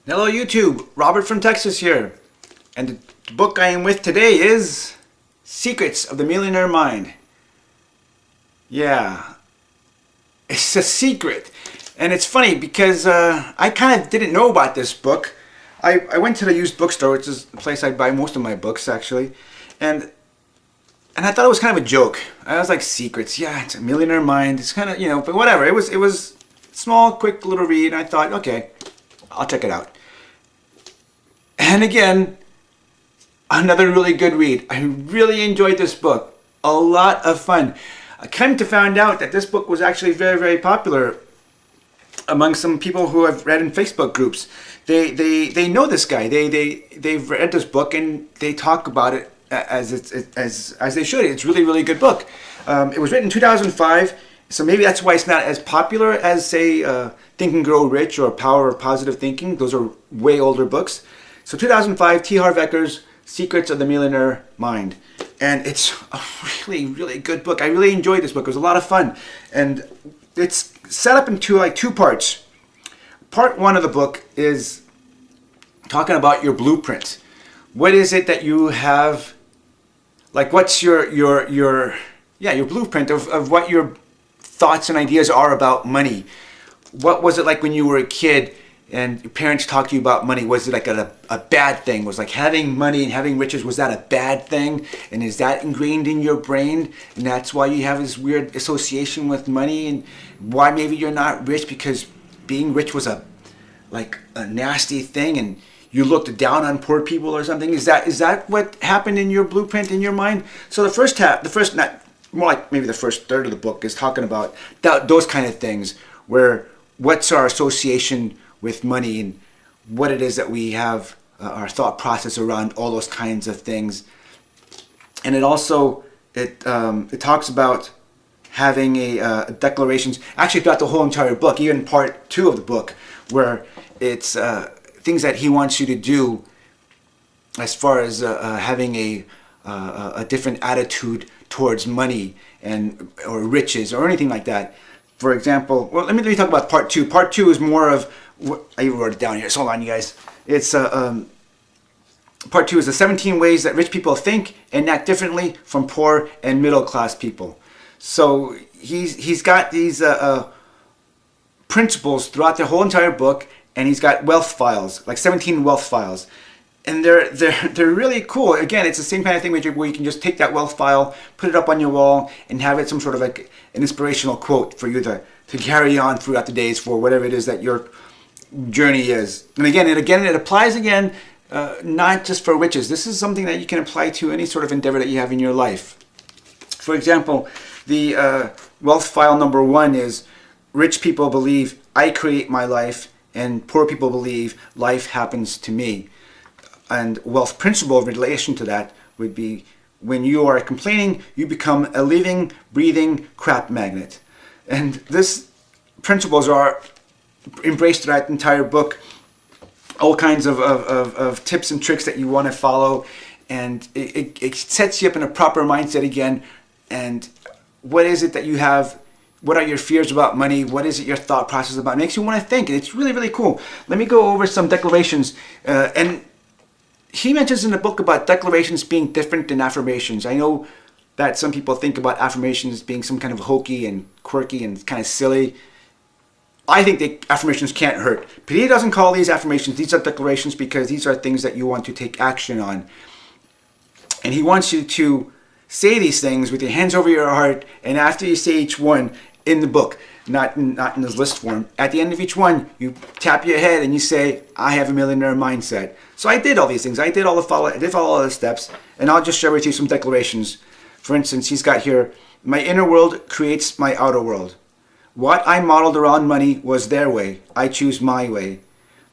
Hello YouTube, Robert from Texas here. And the book I am with today is Secrets of the Millionaire Mind. Yeah, it's a secret. And it's funny because I kind of didn't know about this book. I went to the used bookstore, which is the place I buy most of my books actually. And I thought it was kind of a joke. I was like, secrets, yeah, it's a millionaire mind. It's kind of, but whatever. It was small, quick little read. And I thought, okay, I'll check it out. And again, another really good read. I really enjoyed this book. A lot of fun. I came to find out that this book was actually very, very popular among some people who I've read in Facebook groups. They know this guy. They've read this book and they talk about it as they should. It's a really, really good book. It was written in 2005, so maybe that's why it's not as popular as, say, Think and Grow Rich or Power of Positive Thinking. Those are way older books. So 2005, T. Harv Ekers, Secrets of the Millionaire Mind. And it's a really, really good book. I really enjoyed this book. It was a lot of fun. And it's set up into like two parts. Part one of the book is talking about your blueprint. What is it that you have, like what's your blueprint of what your thoughts and ideas are about money. What was it like when you were a kid and your parents talked to you about money? Was it like a bad thing? Was like having money and having riches, was that a bad thing? And is that ingrained in your brain? And that's why you have this weird association with money, and why maybe you're not rich because being rich was a nasty thing and you looked down on poor people or something? Is that what happened in your blueprint, in your mind? So the first third of the book is talking about those kind of things, where what's our association with money and what it is that we have, our thought process around all those kinds of things. And it also it talks about having a declarations, actually throughout the whole entire book, even part two of the book, where it's things that he wants you to do as far as having a different attitude towards money or riches or anything like that. For example, well, let me talk about part two. Part two is more of, I even wrote it down here, so hold on you guys. It's part two is the 17 ways that rich people think and act differently from poor and middle class people. So he's got these principles throughout the whole entire book, and he's got wealth files, like 17 wealth files. And they're really cool. Again, it's the same kind of thing where you can just take that wealth file, put it up on your wall, and have it some sort of like an inspirational quote for you to carry on throughout the days for whatever it is that your journey is. And again, it applies not just for riches. This is something that you can apply to any sort of endeavor that you have in your life. For example, the wealth file number one is, rich people believe I create my life, and poor people believe life happens to me. And wealth principle in relation to that would be, when you are complaining, you become a living, breathing crap magnet. And these principles are embraced throughout the entire book. All kinds of tips and tricks that you want to follow. And it sets you up in a proper mindset again. And what is it that you have? What are your fears about money? What is it your thought process about? It makes you want to think. And it's really, really cool. Let me go over some declarations. And he mentions in the book about declarations being different than affirmations. I know that some people think about affirmations being some kind of hokey and quirky and kind of silly. I think the affirmations can't hurt. But he doesn't call these affirmations. These are declarations because these are things that you want to take action on. And he wants you to say these things with your hands over your heart, and after you say each one in the book, not in this list form, at the end of each one, you tap your head and you say, I have a millionaire mindset. So I did all these things. I did follow all the steps, and I'll just share with you some declarations. For instance, he's got here, my inner world creates my outer world. What I modeled around money was their way. I choose my way.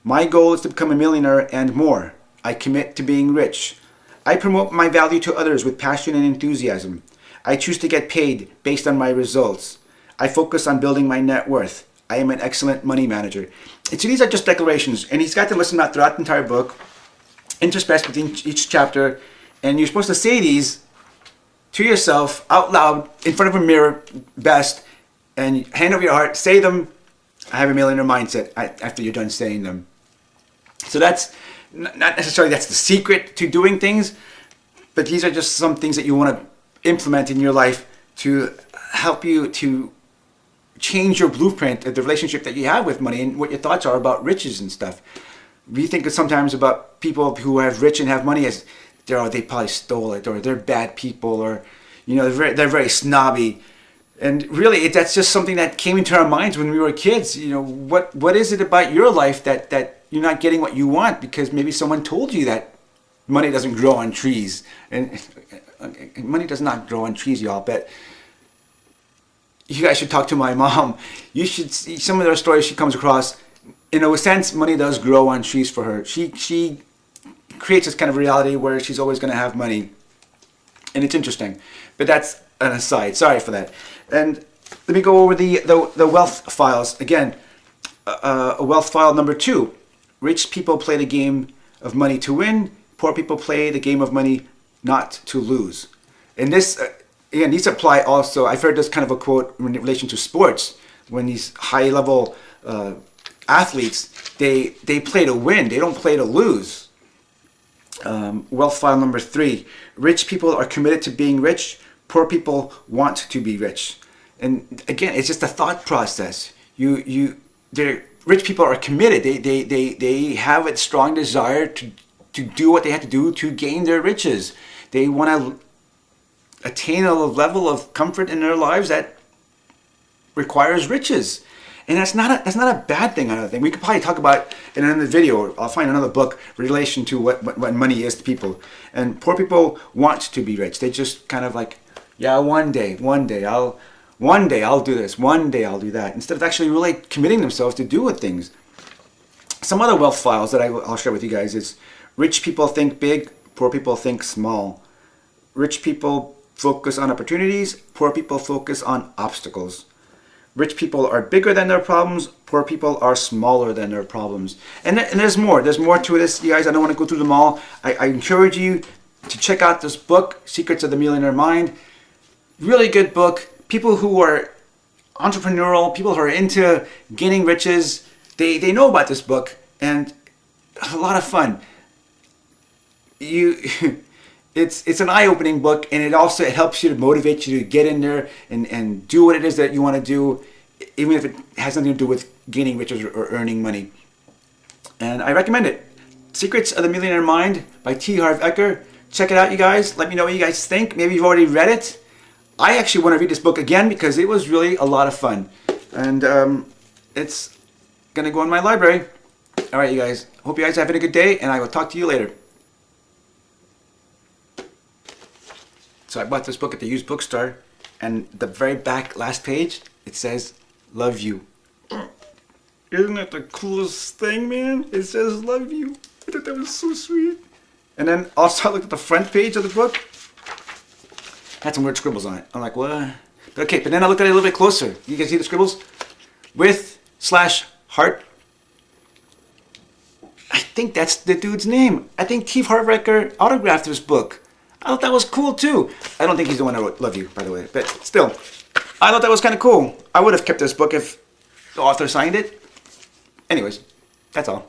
My goal is to become a millionaire and more. I commit to being rich. I promote my value to others with passion and enthusiasm. I choose to get paid based on my results. I focus on building my net worth. I am an excellent money manager. And so these are just declarations, and he's got them listed out throughout the entire book, interspersed within each chapter, and you're supposed to say these to yourself out loud in front of a mirror, best, and hand over your heart, say them. I have a millionaire mindset after you're done saying them. So that's not necessarily that's the secret to doing things, but these are just some things that you want to implement in your life to help you to change your blueprint of the relationship that you have with money and what your thoughts are about riches and stuff. We think sometimes about people who have rich and have money as they probably stole it, or they're bad people, or they're very snobby. And really, that's just something that came into our minds when we were kids. What is it about your life that you're not getting what you want because maybe someone told you that money doesn't grow on trees, and money does not grow on trees, y'all. But you guys should talk to my mom. You should see some of the stories she comes across. In a sense, money does grow on trees for her. She creates this kind of reality where she's always going to have money, and it's interesting. But that's an aside. Sorry for that. And let me go over the wealth files again. Wealth file number 2: rich people play the game of money to win. Poor people play the game of money not to lose. And this, again, these apply also. I've heard this kind of a quote in relation to sports. When these high-level athletes, they play to win. They don't play to lose. Wealth file number 3: rich people are committed to being rich. Poor people want to be rich. And again, it's just a thought process. Rich people are committed. They have a strong desire to do what they have to do to gain their riches. They want to attain a level of comfort in their lives that requires riches. And that's not a bad thing, I don't think. We could probably talk about it in another video. I'll find another book in relation to what money is to people. And poor people want to be rich. They just kind of like, yeah, one day I'll do this, one day I'll do that, instead of actually really committing themselves to do things. Some other wealth files that I'll share with you guys is: rich people think big, poor people think small. Rich people focus on opportunities, poor people focus on obstacles. Rich people are bigger than their problems, poor people are smaller than their problems. And there's more. There's more to this, you guys. I don't want to go through them all. I encourage you to check out this book, Secrets of the Millionaire Mind. Really good book. People who are entrepreneurial, people who are into gaining riches, they know about this book, and a lot of fun. It's an eye-opening book, and it helps you to motivate you to get in there and do what it is that you want to do, even if it has nothing to do with gaining riches or earning money. And I recommend it. Secrets of the Millionaire Mind by T. Harv Eker. Check it out, you guys. Let me know what you guys think. Maybe you've already read it. I actually want to read this book again because it was really a lot of fun. And it's going to go in my library. All right, you guys. Hope you guys are having a good day, and I will talk to you later. So I bought this book at the used bookstore, and the very back last page, it says, "Love you." Isn't that the coolest thing, man? It says, "Love you." I thought that was so sweet. And then also I looked at the front page of the book. Had some weird scribbles on it. I'm like, what? Okay, but then I looked at it a little bit closer. You can see the scribbles? /heart. I think that's the dude's name. I think T. Harv Eker autographed this book. I thought that was cool too. I don't think he's the one that wrote "Love You," by the way, but still, I thought that was kind of cool. I would have kept this book if the author signed it. Anyways, that's all.